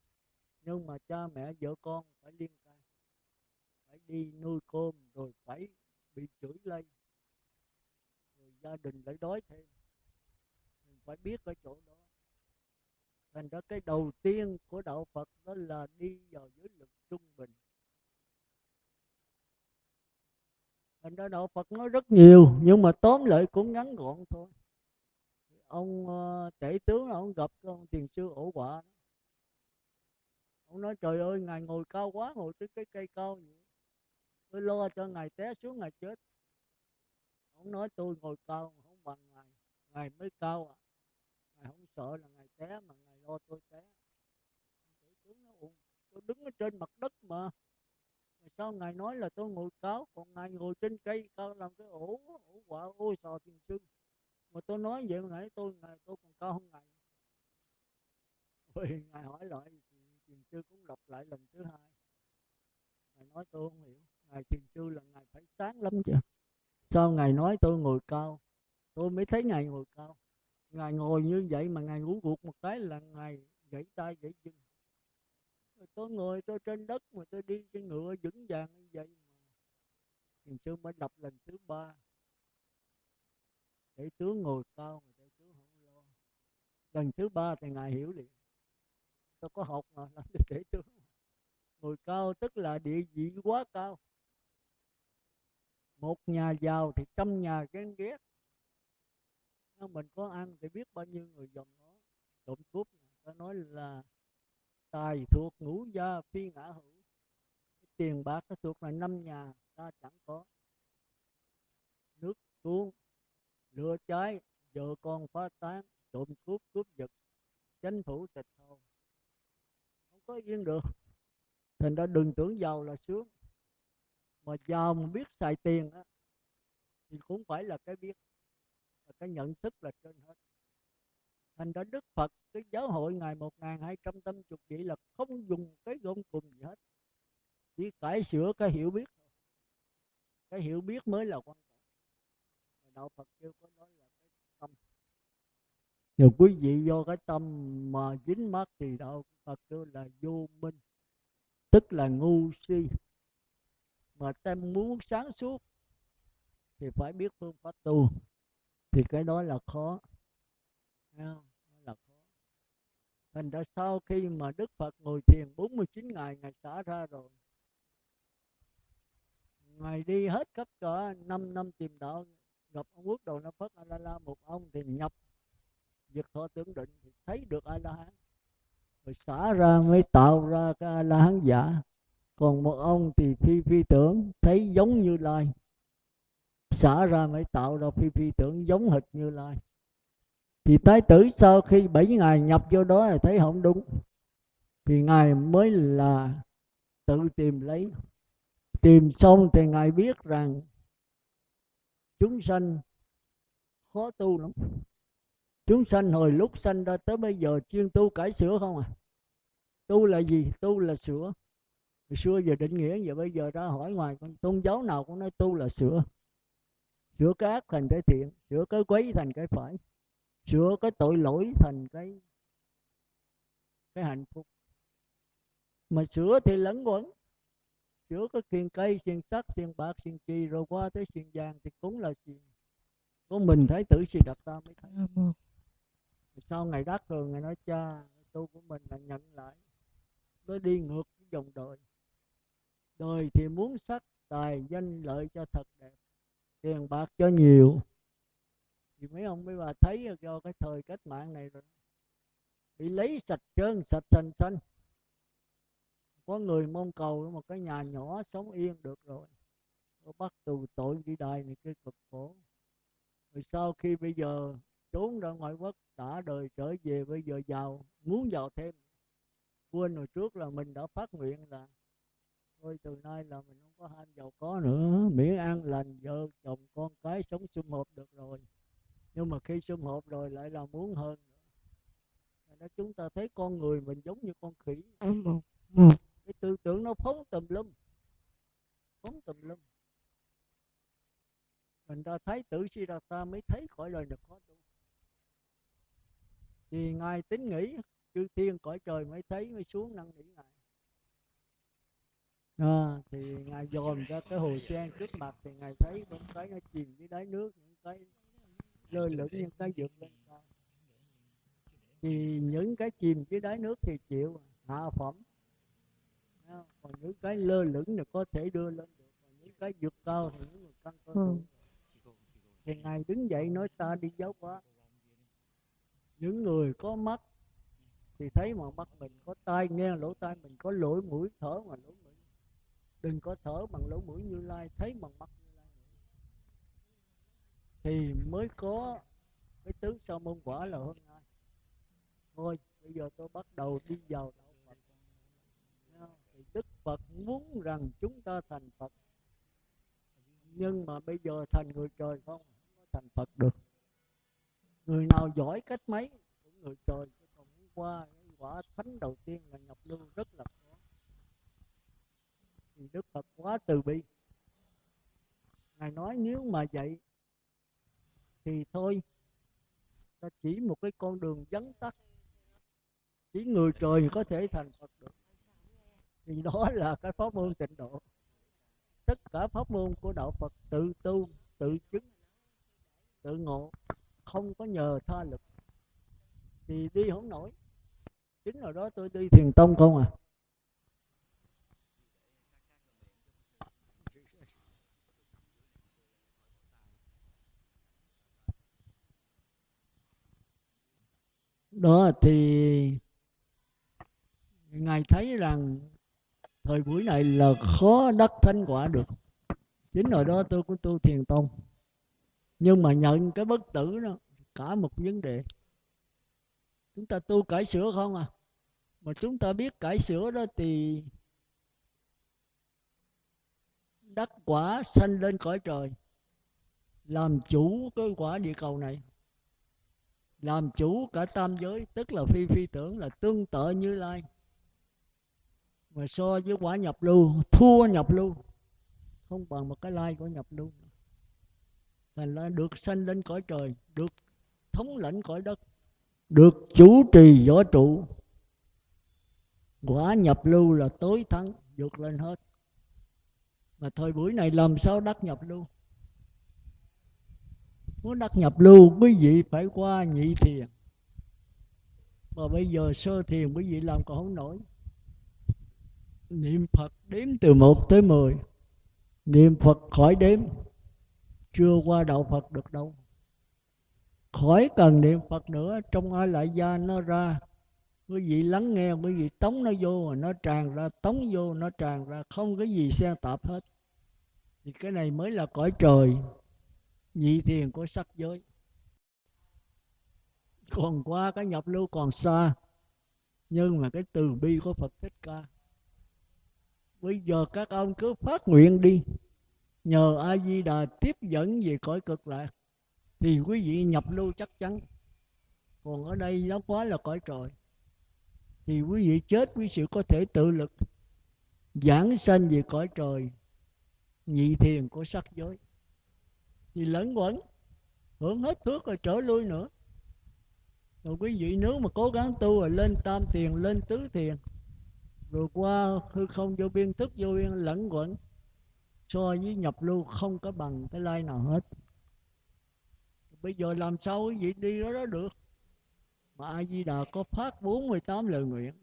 nhưng mà cha mẹ vợ con phải liên can, phải đi nuôi cơm, rồi phải bị chửi lây, rồi gia đình lại đói thêm. Mình phải biết cái chỗ đó. Thành ra cái đầu tiên của đạo Phật đó là đi vào giới luật trung bình. Thành ra đạo Phật nói rất nhiều, nhưng mà tóm lại cũng ngắn gọn thôi. Ông tể tướng là ông gặp ông thiền sư Ổ Quả. Ông nói trời ơi, ngài ngồi cao quá, ngồi tới cái cây cao vậy, tôi lo cho ngài té xuống ngài chết. Ông nói tôi ngồi cao không bằng ngài, ngài mới cao à, ngài không sợ là ngài té mà ngài lo tôi té. Tể tướng nói tôi đứng ở trên mặt đất mà sao ngài nói là tôi ngồi cao, còn ngài ngồi trên cây cao làm cái ổ quả ôi sò thiền sư. Mà tôi nói vậy mà ngài tôi còn cao hơn ngài. Rồi ngài hỏi lại thì thiền sư cũng đọc lại lần thứ hai. Ngài nói tôi không hiểu, ngài thiền sư là ngài phải sáng lắm chứ, sao ngài nói tôi ngồi cao. Tôi mới thấy ngài ngồi cao. Ngài ngồi như vậy mà ngài ngủ gục một cái là ngài gãy tay gãy chân. Tôi ngồi tôi trên đất mà tôi đi trên ngựa vững vàng như vậy mà. Thiền sư mới đọc lần thứ ba. Để tướng ngồi cao mà để tướng không lo. Lần thứ ba thì ngài hiểu liền. Tôi có học mà làm cho để tướng. Ngồi cao tức là địa vị quá cao. Một nhà giàu thì trăm nhà ghen ghét. Mình có ăn thì biết bao nhiêu người dòm nó, trộm cướp. Ta nói là tài thuộc ngũ gia phi ngã hữu. Tiền bạc nó thuộc là năm nhà ta chẳng có. Nước tuôn, lửa cháy, vợ con phá tán, trộm cướp cướp giật, tranh thủ tịch thầu, không có yên được. Thành ra đừng tưởng giàu là sướng, mà giàu mà biết xài tiền á thì cũng phải là cái biết, là cái nhận thức là trên hết. Thành ra Đức Phật, cái giáo hội ngài 1280 vị là không dùng cái gông cùng gì hết, chỉ cải sửa cái hiểu biết. Cái hiểu biết mới là quan trọng. Đạo Phật kêu có nói là cái tâm. Nhiều quý vị do cái tâm mà dính mắc thì đạo Phật kêu là vô minh, tức là ngu si. Mà ta muốn sáng suốt thì phải biết phương pháp tu, thì cái đó là khó. Đó là khó. Thành ra sau khi mà Đức Phật ngồi thiền 49 ngày, ngài xả ra rồi, ngài đi hết khắp cả 5 năm tìm đạo, gặp ông Quốc Đồ Na Phất A La La, một ông thì nhập việc thọ tưởng định thì thấy được A La Hán, rồi xả ra mới tạo ra cái A La Hán giả. Còn một ông thì phi tưởng, thấy giống Như Lai, xả ra mới tạo ra phi tưởng giống hệt Như Lai. Thì Thái tử sau khi 7 ngày nhập vô đó là thấy không đúng, thì ngài mới là tự tìm lấy. Tìm xong thì ngài biết rằng chúng sanh khó tu lắm. Chúng sanh hồi lúc sanh ra tới bây giờ chuyên tu cải sửa không à. Tu là gì? Tu là sửa. Hồi xưa giờ định nghĩa vậy, bây giờ ra hỏi ngoài con tôn giáo nào cũng nói tu là sửa. Sửa cái ác thành cái thiện, sửa cái quấy thành cái phải, sửa cái tội lỗi thành cái hạnh phúc. Mà sửa thì lẫn quẩn, sửa cái xiên cây, xiên sắt, xiên bạc, xiên chì, rồi qua tới xiên vàng thì cũng là xiên. Có mình Thái tử Xì Đạt Ta mới thấy. Sau ngày đắc rồi, ngài nói cha, tu của mình là nhận lại, nó đi ngược với dòng đời. Đời thì muốn sắc, tài, danh, lợi cho thật đẹp, tiền bạc cho nhiều. Thì mấy ông mấy bà thấy do cái thời cách mạng này rồi, bị lấy sạch trơn, sạch sành xanh. Có người mong cầu một cái nhà nhỏ sống yên được rồi, có bắt tù tội đi đài này kia cực khổ. Rồi sau khi bây giờ trốn ra ngoại quốc, đã đời trở về, bây giờ giàu, muốn giàu thêm, quên hồi trước là mình đã phát nguyện là Thôi từ nay là mình không có ham giàu có nữa, miễn an lành, vợ chồng con cái sống sum họp được rồi. Nhưng mà khi sum họp rồi lại là muốn hơn nữa. Đó, chúng ta thấy con người mình giống như con khỉ. Cái tư tưởng nó phóng tùm lum, phóng tùm lum. Mình ta thấy tự si ra ta mới thấy khỏi lời được khó tu. Thì ngài tính nghĩ chư thiên cõi trời mới thấy, mới xuống năn nỉ ngài. Thì ngài dòm ra cái hồ sen trước mặt thì ngài thấy những cái nó chìm dưới đáy nước, những cái lơ lửng, những cái vượt lên cao. Thì những cái chìm dưới đáy nước thì chịu hạ phẩm, còn những cái lơ lửng thì có thể đưa lên được, còn những cái vượt cao thì những người căn cơ đủ. Thì ngài đứng dậy nói ta đi giáo hóa. Những người có mắt thì thấy mà mắt mình, có tai nghe lỗ tai mình, có lỗ mũi thở mà lỗ mũi. Đừng có thở bằng lỗ mũi Như Lai, thấy bằng mắt Như Lai nữa. Thì mới có cái tướng Sa môn quả là hôm nay. Thôi bây giờ tôi bắt đầu đi vào đạo Phật. Thì Đức Phật muốn rằng chúng ta thành Phật, nhưng mà bây giờ thành người trời không có thành Phật được. Người nào giỏi cách mấy cũng người trời, chứ còn muốn qua quả thánh đầu tiên là nhập lưu rất là khó. Thì Đức Phật quá từ bi, ngài nói nếu mà vậy thì thôi, ta chỉ một cái con đường vắn tắt, chỉ người trời có thể thành Phật được. Thì đó là cái pháp môn Tịnh Độ. Tất cả pháp môn của đạo Phật tự tu, tự chứng, tự ngộ, không có nhờ tha lực thì đi không nổi. Chính là đó tôi đi Thiền Tông không à. Đó thì ngài thấy rằng thời buổi này là khó đắc thánh quả được. Chính rồi đó tôi cũng tu Thiền Tông, nhưng mà nhận cái bất tử đó cả một vấn đề. Chúng ta tu cải sửa không à, mà chúng ta biết cải sửa đó thì đắc quả sanh lên cõi trời, làm chủ cái quả địa cầu này, làm chủ cả tam giới, tức là phi phi tưởng, là tương tự Như Lai. Mà so với quả nhập lưu, thua nhập lưu, không bằng một cái lai của nhập lưu. Thành ra được sanh lên cõi trời, được thống lãnh cõi đất, được chủ trì võ trụ. Quả nhập lưu là tối thắng, vượt lên hết. Mà thời buổi này làm sao đắc nhập lưu? Muốn đắc nhập lưu quý vị phải qua nhị thiền, mà bây giờ sơ thiền quý vị làm còn không nổi. Niệm Phật đếm từ 1 tới 10, niệm Phật khỏi đếm, chưa qua đạo Phật được đâu. Khỏi cần niệm Phật nữa, trong ai lại gia nó ra. Quý vị lắng nghe, quý vị tống nó vô mà nó tràn ra, tống vô nó tràn ra, không có gì xen tạp hết. Thì cái này mới là cõi trời nhị thiền của sắc giới. Còn qua cái nhập lưu còn xa, nhưng mà cái từ bi của Phật Thích Ca. Bây giờ các ông cứ phát nguyện đi, nhờ A Di Đà tiếp dẫn về cõi cực lạc thì quý vị nhập lưu chắc chắn. Còn ở đây nó quá là cõi trời, thì quý vị chết quý vị có thể tự lực giảng sanh về cõi trời nhị thiền của sắc giới, thì lẫn quẩn hưởng hết phước rồi trở lui nữa. Rồi quý vị nếu mà cố gắng tu rồi lên tam thiền, lên tứ thiền, rồi qua hư không vô biên, thức vô biên, lẫn quẩn, so với nhập lưu không có bằng cái lai nào hết. Bây giờ làm sao quý vị đi đó được? Mà A Di Đà có phát 48 lời nguyện,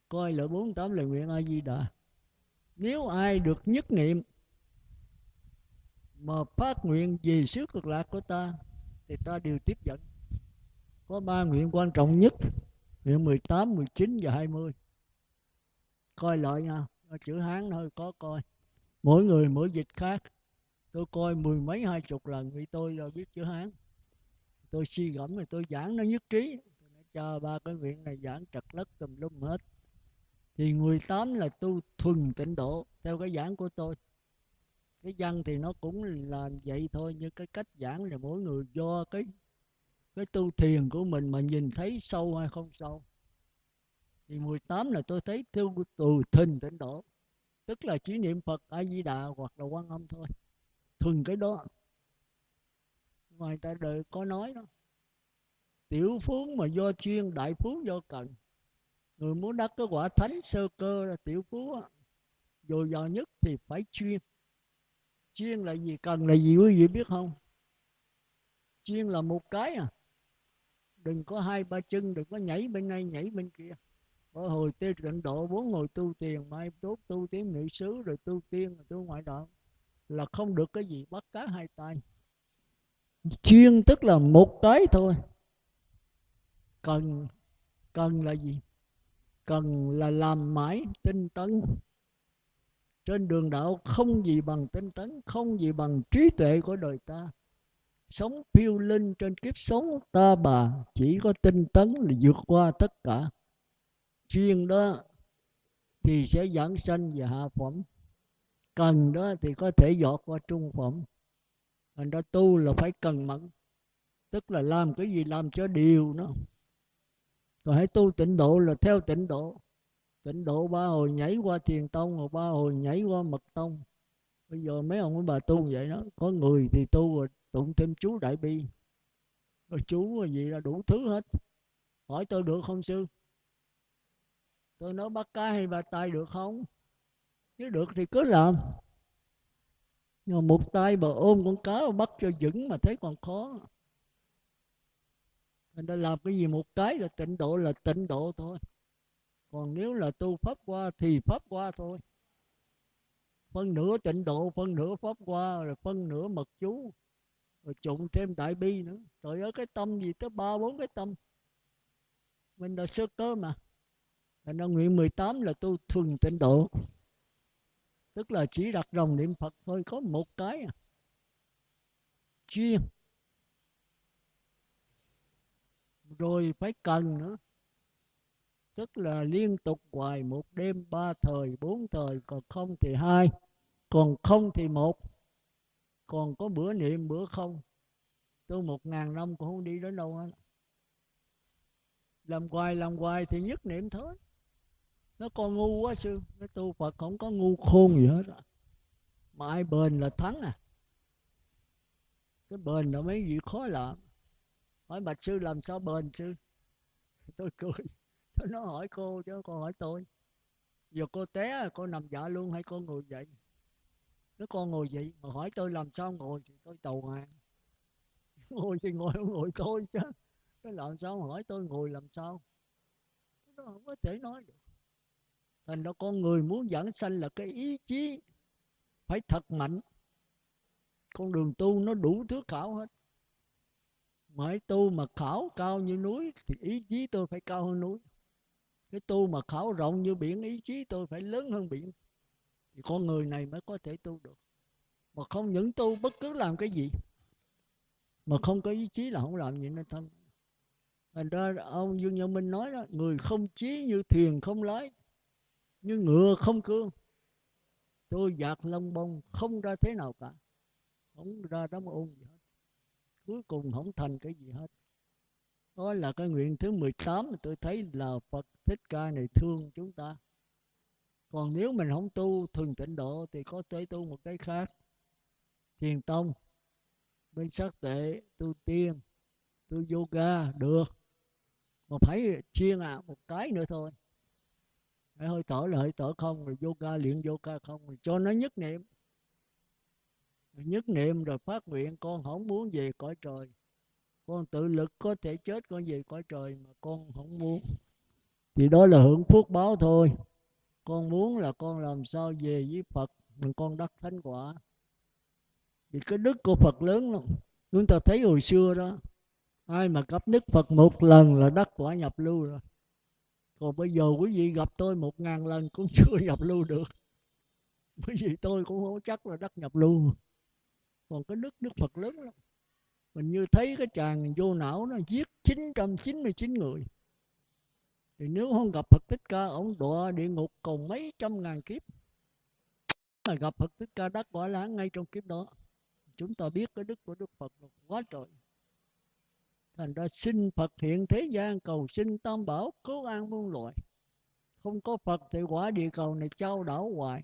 coi lại 48 lời nguyện A Di Đà. Nếu ai được nhất niệm mà phát nguyện về xứ cực lạc của ta thì ta đều tiếp dẫn. Có 3 nguyện quan trọng nhất, nguyện 18, 19 và 20. Coi lại nha, chữ Hán thôi có coi. Mỗi người mỗi dịch khác. Tôi coi 10 mấy 20 lần vì tôi là biết chữ Hán. Tôi suy gẫm rồi tôi giảng nó nhất trí. Cho 3 cái nguyện này giảng trật lất tùm lum hết. Thì 18 là tu thuần tịnh độ theo cái giảng của tôi. Cái văn thì nó cũng là vậy thôi, nhưng cái cách giảng là mỗi người do cái tu thiền của mình mà nhìn thấy sâu hay không sâu. Thì 18 là tôi thấy tu thuần tịnh độ, tức là chỉ niệm Phật A Di Đà hoặc là Quan Âm thôi, thuần cái đó. Ngoài ta đời có nói đó, tiểu phú mà do chuyên, đại phú do cần. Người muốn đắc cái quả thánh sơ cơ là tiểu phú á, dồi dào nhất thì phải chuyên. Chuyên là gì, cần là gì quý vị biết không? Chuyên là một cái à, đừng có hai ba chân, đừng có nhảy bên này nhảy bên kia. Ở hồi tê tịnh độ 4 ngồi tu tiền, mai tốt tu tiếng niệm xứ, rồi tu tiên, rồi tu ngoại đạo, là không được cái gì bắt cá hai tay. Chuyên tức là một cái thôi. Cần, cần là gì? Cần là làm mãi tinh tấn. Trên đường đạo không gì bằng tinh tấn, không gì bằng trí tuệ của đời ta. Sống phiêu linh trên kiếp sống ta bà, chỉ có tinh tấn là vượt qua tất cả. Chuyên đó thì sẽ giảng sanh và hạ phẩm, cần đó thì có thể dọt qua trung phẩm. Thành ra tu là phải cần mẫn, tức là làm cái gì làm cho điều nó. Còn hãy tu tịnh độ là theo tịnh độ. Tịnh độ ba hồi nhảy qua thiền tông, rồi ba hồi nhảy qua mật tông. Bây giờ mấy ông bà tu vậy đó, có người thì tu rồi tụng thêm chú Đại Bi, rồi chú gì là đủ thứ hết. Hỏi tôi được không sư? Tôi nói bắt cá hay ba tay được không? Nếu được thì cứ làm. Nhưng mà một tay mà ôm con cá mà bắt cho vững mà thấy còn khó. Mình đã làm cái gì một cái là tịnh độ thôi. Còn nếu là tu pháp qua thì pháp qua thôi. Phân nửa tịnh độ, phân nửa pháp qua, rồi phân nửa mật chú, rồi trụng thêm đại bi nữa. Trời ơi, cái tâm gì tới 3-4 cái tâm. Mình là sơ cơ mà. Thành ra nguyện 18 là tu thuần tịnh độ, tức là chỉ đặt rồng niệm Phật thôi, có một cái à. Chuyên. Rồi phải cần nữa, tức là liên tục hoài, một đêm 3 thời 4 thời, còn không thì 2, còn không thì 1, còn có bữa niệm bữa không. Tu 1000 năm cũng không đi đến đâu hết. Làm hoài thì nhất niệm thôi. Nó còn ngu quá sư, cái tu Phật không có ngu khôn gì hết. Mà ai bền là thắng à. Cái bền là mấy gì khó làm. Hỏi bạch sư làm sao bền sư? Tôi cười. Tôi nói hỏi cô chứ con hỏi tôi. Giờ cô té cô nằm dạ luôn hay cô ngồi dậy? Nếu con ngồi dậy mà hỏi tôi làm sao ngồi thì tôi đầu hàng. Ngồi thì ngồi, không ngồi thôi chứ. Cái làm sao mà hỏi tôi ngồi làm sao? Nó không có thể nói được. Thành ra con người muốn giảng sanh là cái ý chí phải thật mạnh. Con đường tu nó đủ thứ khảo hết. Mà tu mà khảo cao như núi thì ý chí tôi phải cao hơn núi. Cái tu mà khảo rộng như biển, ý chí tôi phải lớn hơn biển. Thì con người này mới có thể tu được. Mà không những tu bất cứ làm cái gì mà không có ý chí là không làm gì nên thân. Thành ra ông Dương Nhân Minh nói đó, người không chí như thuyền không lái, như ngựa không cương. Tôi dạt lông bông không ra thế nào cả, không ra đám ôn gì hết, cuối cùng không thành cái gì hết. Đó là cái nguyện thứ 18 mà tôi thấy là Phật Thích Ca này thương chúng ta. Còn nếu mình không tu thuần tịnh độ thì có thể tu một cái khác. Thiền tông, bên sắc tệ, tu tiên, tu yoga được. Mà phải chuyên một cái nữa thôi. Phải hơi thở là hơi thở không, rồi yoga luyện yoga không, rồi cho nó nhất niệm. Nhất niệm rồi phát nguyện con không muốn về cõi trời. Con tự lực có thể chết con về cõi trời mà con không muốn. Thì đó là hưởng phước báo thôi. Con muốn là con làm sao về với Phật mà con đắc thánh quả. Vì cái đức của Phật lớn lắm. Chúng ta thấy hồi xưa đó, ai mà gặp đức Phật một lần là đắc quả nhập lưu rồi. Còn bây giờ quý vị gặp tôi 1000 lần cũng chưa nhập lưu được. Bởi vì tôi cũng không chắc là đắc nhập lưu. Còn cái đức Phật lớn lắm. Mình như thấy cái chàng vô não nó giết 999 người. Thì nếu không gặp Phật Thích Ca, ông đọa địa ngục cầu mấy trăm ngàn kiếp. Mà gặp Phật Thích Ca đắc quả láng ngay trong kiếp đó. Chúng ta biết cái đức của Đức Phật là quá trời. Thành ra xin Phật hiện thế gian, cầu xin Tam Bảo cứu an muôn loài. Không có Phật thì quả địa cầu này chao đảo hoài.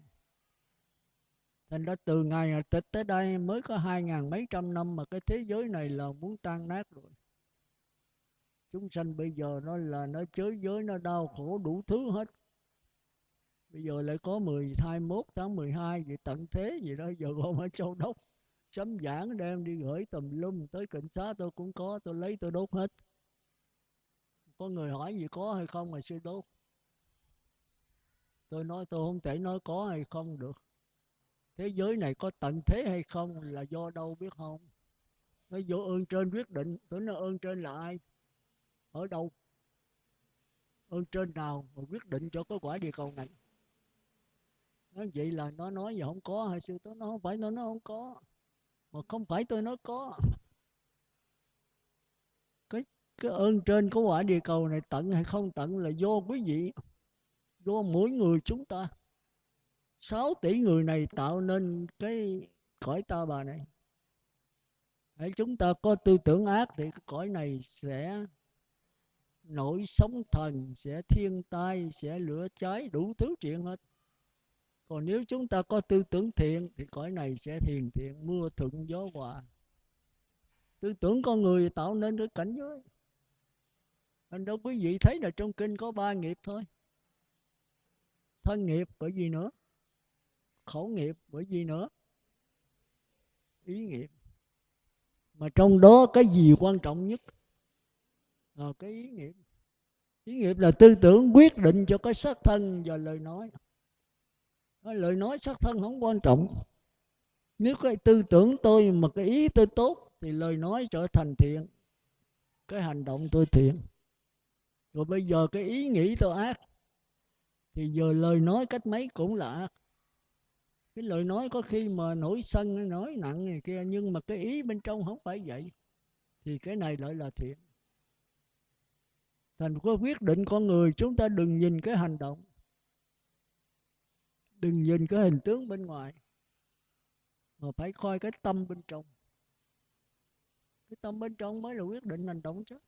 Thành ra từ ngày tịch tới đây mới có 2.000 mấy trăm năm mà cái thế giới này là muốn tan nát rồi. Chúng sanh bây giờ nó chới giới, nó đau khổ đủ thứ hết. Bây giờ lại có 21 tháng 12 gì tận thế gì đó, giờ gom ở Châu Đốc sấm giảng đem đi gửi tùm lum, tới cảnh sát tôi cũng có, tôi lấy tôi đốt hết. Có người hỏi gì có hay không mà sư đốt. Tôi nói tôi không thể nói có hay không được. Thế giới này có tận thế hay không là do đâu biết không? Nó vô ơn trên quyết định. Tôi nói ơn trên là ai? Ở đâu? Ơn trên nào mà quyết định cho cái quả địa cầu này? Nói vậy là nó nói gì không có hay sư? Tôi nói không phải, tôi nói không có. Mà không phải tôi nói có. Cái ơn trên của quả địa cầu này tận hay không tận là do quý vị, do mỗi người chúng ta. 6 tỷ người này tạo nên cái cõi ta bà này. Để chúng ta có tư tưởng ác thì cái cõi này sẽ nổi sóng thần, sẽ thiên tai, sẽ lửa cháy, đủ thứ chuyện hết. Còn nếu chúng ta có tư tưởng thiện thì cõi này sẽ hiền thiện, mưa thuận gió hòa. Tư tưởng con người tạo nên cái cảnh giới. Thành đâu quý vị thấy là trong kinh có 3 nghiệp thôi. Thân nghiệp bởi vì nữa, khẩu nghiệp bởi vì nữa, ý nghiệp. Mà trong đó cái gì quan trọng nhất là cái ý nghiệp. Ý nghiệp là tư tưởng quyết định cho cái xác thân và lời nói. Lời nói xác thân không quan trọng. Nếu cái tư tưởng tôi mà cái ý tôi tốt thì lời nói trở thành thiện, cái hành động tôi thiện. Rồi bây giờ cái ý nghĩ tôi ác thì giờ lời nói cách mấy cũng là ác. Cái lời nói có khi mà nổi sân, nói nặng này kia, nhưng mà cái ý bên trong không phải vậy thì cái này lại là thiện. Thành có quyết định con người, chúng ta đừng nhìn cái hành động, đừng nhìn cái hình tướng bên ngoài, mà phải coi cái tâm bên trong. Cái tâm bên trong mới là quyết định hành động chứ.